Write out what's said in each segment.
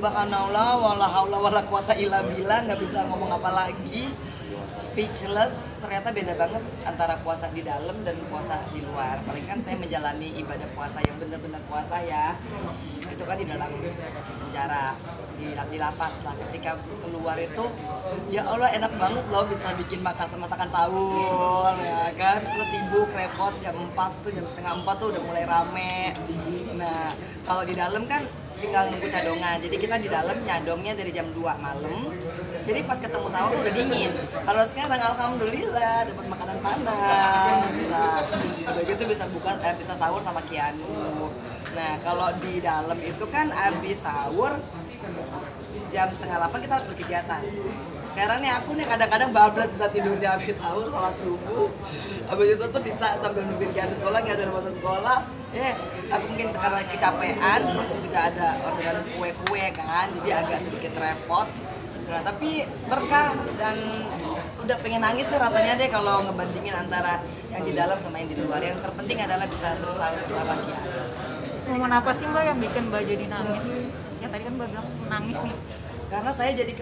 subhanallah, wala haula wala quwata illa billah, nggak bisa ngomong apa lagi. Speechless, ternyata beda banget antara puasa di dalam dan puasa di luar. Paling kan saya menjalani ibadah puasa yang benar-benar puasa ya, itu kan di dalam penjara, di lapas lah. Ketika keluar itu, ya Allah enak banget loh, bisa bikin masakan sahur ya kan. Terus sibuk, repot, jam 4 tuh, jam setengah 4 tuh udah mulai rame. Nah kalau di dalam kan tinggal nunggu cadongan, jadi kita di dalam nyadongnya dari jam 2 malam. Jadi pas ketemu sahur udah dingin. Kalau sekarang alhamdulillah dapat makanan panas. Nah, udah gitu bisa sahur sama Keanu. Nah, kalau di dalam itu kan abis sahur jam setengah 8 kita harus berkegiatan. Sekarang nih aku nih kadang-kadang bablas bisa tidurnya habis sahur, sholat subuh. Habis itu tuh bisa sambil nungguin Keanu sekolah, nggak ada masuk sekolah. Aku mungkin sekarang kecapean, terus juga ada orderan kue-kue kan, jadi agak sedikit repot. Nah, tapi berkah dan udah pengen nangis nih rasanya deh kalau ngebandingin antara yang di dalam sama yang di luar. Yang terpenting adalah bisa bersama Keanu. Momen apa sih Mbak yang bikin Mbak jadi nangis? Ya tadi kan Mbak bilang nangis nih. Karena saya jadi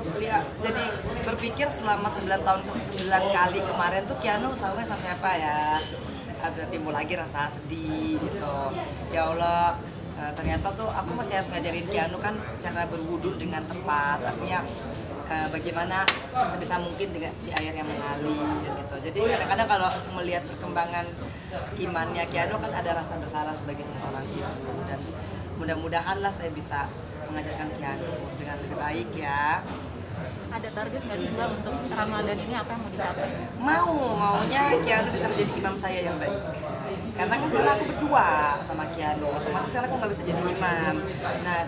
berpikir selama 9 tahun 9 kali kemarin tuh Keanu sahurnya sama siapa ya? Ada timbul lagi rasa sedih gitu. Ya Allah, ternyata tuh aku masih harus ngajarin Keanu kan cara berwudu dengan tepat. Artinya bagaimana sebisa mungkin dengan di air yang mengalir gitu. Jadi kadang-kadang kalau melihat perkembangan imannya Keanu kan ada rasa bersalah sebagai seorang ibu, dan mudah-mudahanlah saya bisa mengajarkan Keanu dengan lebih baik ya. Ada target nggak sih Mbak untuk Ramadan ini, apa yang mau dicapai? Maunya Keanu bisa menjadi imam saya yang baik. Karena kan sekarang aku berdua sama Keanu, otomatis sekarang aku nggak bisa jadi imam. Nah,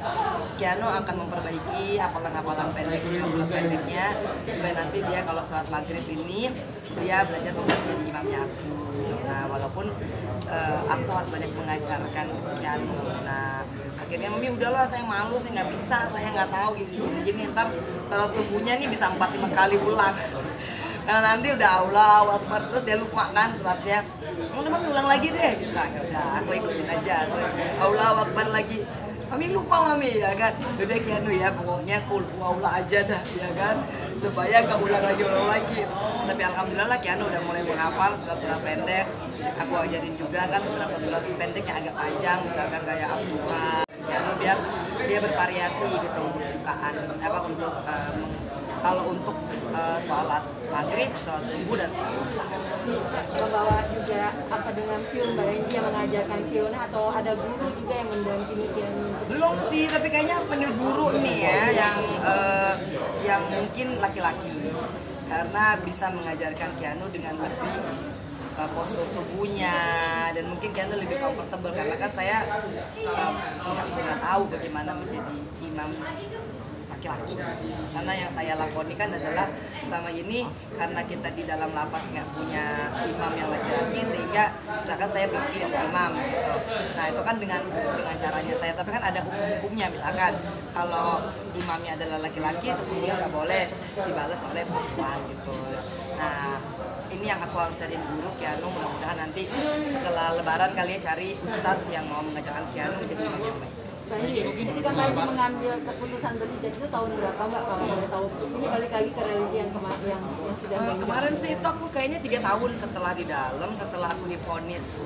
Keanu akan memperbaiki hafalan-hafalan pendeknya supaya nanti dia kalau sholat maghrib ini dia belajar untuk menjadi imamnya aku. Nah, walaupun aku harus banyak mengajarkan Keanu. Nah, akhirnya Mami udahlah, saya malu, saya nggak bisa, saya nggak tahu gini. Ntar sholat subuhnya nih bisa 4-5 kali ulang. Karena nanti udah Allahu Akbar terus dia lupa kan suratnya. Udah Mami ulang lagi deh. Nah, ya udah aku ikutin aja. Allahu Akbar lagi. Mami lupa Mami ya kan. Udah Keanu ya, pokoknya kul huwallah aja dah ya kan. Supaya nggak ulang lagi. Tapi alhamdulillah Keanu udah mulai menghafal surat-surat pendek. Aku ajarin juga kan beberapa surat pendek yang agak panjang, misalkan kayak Al-Quran. Keanu biar dia bervariasi gitu untuk bukaan kalau untuk sholat maghrib, sholat subuh dan sholat isya. Membawa juga apa dengan Pion, Mbak Renji yang mengajarkan Pionnya, atau ada guru juga yang mendampingi Keanu? Belum sih, tapi kayaknya harus panggil guru nih ya, yang mungkin laki-laki, karena bisa mengajarkan Keanu dengan lebih postur tubuhnya, dan mungkin Keanu lebih comfortable karena kan saya nggak pernah tahu bagaimana menjadi imam laki-laki. Karena yang saya lakoni kan adalah selama ini karena kita di dalam lapas nggak punya imam yang laki-laki, sehingga misalkan saya bikin imam gitu. Nah itu kan dengan caranya saya, tapi kan ada hukum-hukumnya. Misalkan kalau imamnya adalah laki-laki, sesungguhnya nggak boleh dibalas oleh perempuan gitu. Nah ini yang aku harus cari guru Keanu. Mudah-mudahan nanti setelah lebaran kali ya cari ustadz yang mau mengajarkan Keanu menjadi imam yang baik. Jadi kan Mbak mengambil keputusan berhijab itu tahun berapa Mbak, kalau boleh tahu? Ini balik lagi ke religi yang kemarin yang sudah kemarin sih itu aku kayaknya 3 tahun setelah di dalam, setelah aku divonis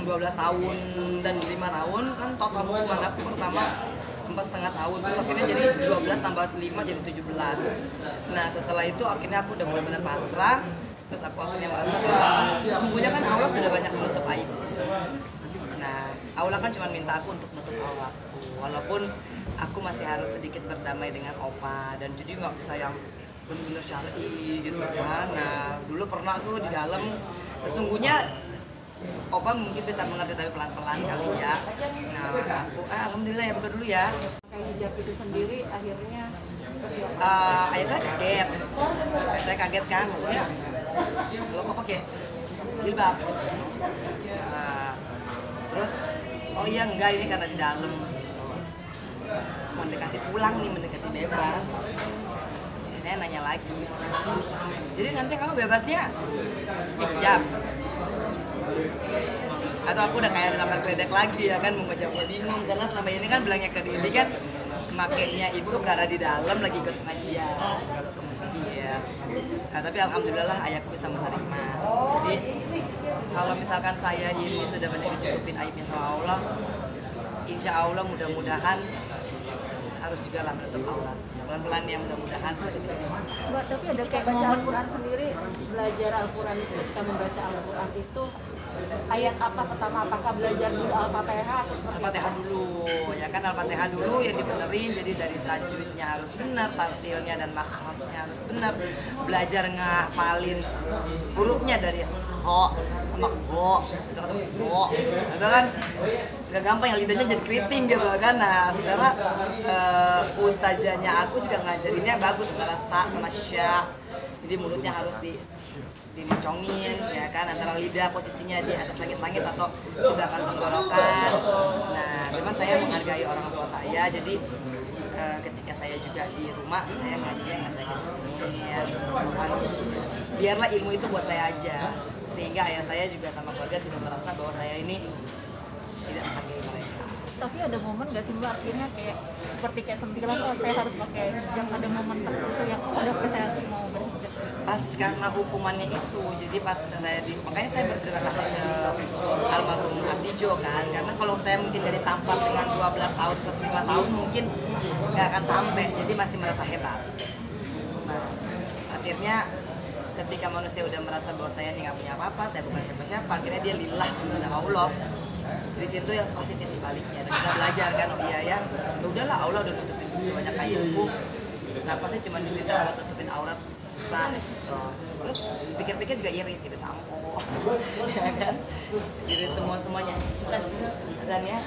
12 tahun dan 5 tahun kan total hukuman aku pertama 4,5 tahun, terus akhirnya jadi 12 tambah 5 jadi 17. Nah setelah itu akhirnya aku udah benar-benar pasrah, terus aku akhirnya merasa bahwa sesungguhnya kan Allah sudah banyak menutup aib. Nah, Allah kan cuma minta aku untuk menutup auratku, walaupun aku masih harus sedikit berdamai dengan opa, dan jadi nggak bisa yang benar-benar syar'i gitu kan. Nah, dulu pernah tuh di dalam, sesungguhnya opa mungkin bisa mengerti tapi pelan-pelan kali ya. Nah, aku alhamdulillah ya, buka dulu ya. pakai hijab itu sendiri akhirnya seperti apa? Ayah saya kaget kan, maksudnya lo kok pakai jilbab? Terus, oh iya enggak, ini karena di dalam mendekati pulang nih, mendekati bebas. Saya nanya lagi, jadi nanti kamu bebasnya hijab? Atau aku udah kayak di kamar geledek lagi ya kan, mau ngejawab bingung. Karena selama ini kan bilangnya ke Didi kan, makainya itu karena di dalam lagi ikut pengajian kalau ke masjid. Nah, tapi alhamdulillah ayahku bisa menerima. Jadi kalau misalkan saya ini sudah banyak ditutupin aibnya sama Allah, insya Allah mudah-mudahan harus juga lah menutup aurat. Pelan-pelan ya, mudah-mudahan seperti itu. Mbak, tapi ada kayak baca Al-Quran sendiri, belajar Al-Quran itu, ketika membaca Al-Quran itu ayat apa pertama? Apakah belajar dulu Al-Fatihah atau seperti Al-Fatihah dulu, ya kan Al-Fatihah dulu yang dibenerin, jadi dari tajwidnya harus benar, tartilnya dan makhrajnya harus benar, belajar ngapalin hurufnya dari ho sama go, itu atau go, itu kan gak gampang ya, lidahnya jadi keriting gitu kan. Nah secara ustazahnya aku juga ngajarinnya bagus antara sa sama sya, jadi mulutnya harus dilicongin ya kan, antara lidah posisinya di atas langit-langit atau di belakang tenggorokan. Nah cuman saya menghargai orang tua saya, jadi ketika saya juga di rumah saya ngaji nggak saya kencengin, biarlah ilmu itu buat saya aja, sehingga ayah saya juga sama keluarga tidak merasa bahwa saya ini tidak menghargai mereka. Tapi ada momen gak sih Mbak akhirnya kayak seperti kayak sentilan, oh saya harus pakai hijab, ada momen tertentu yang udah saya mau berhijab? Pas karena hukumannya itu, jadi pas saya makanya saya berterima kasih ke almarhum Abdijo kan, karena kalau saya mungkin dari tampar dengan 12 tahun plus 5 tahun mungkin nggak akan sampai, jadi masih merasa hebat. Nah akhirnya ketika manusia udah merasa bahwa saya ini nggak punya apa-apa, saya bukan siapa-siapa, akhirnya dia lillah kepada Allah. Dari situ ya pasti titik baliknya, dan kita belajar kan, oh iya ya udahlah Allah udah nutupin banyak aibku, kenapa sih cuma diminta buat tutupin aurat, susah gitu. Terus pikir-pikir juga irit sampo ya kan, irit semuanya dan ya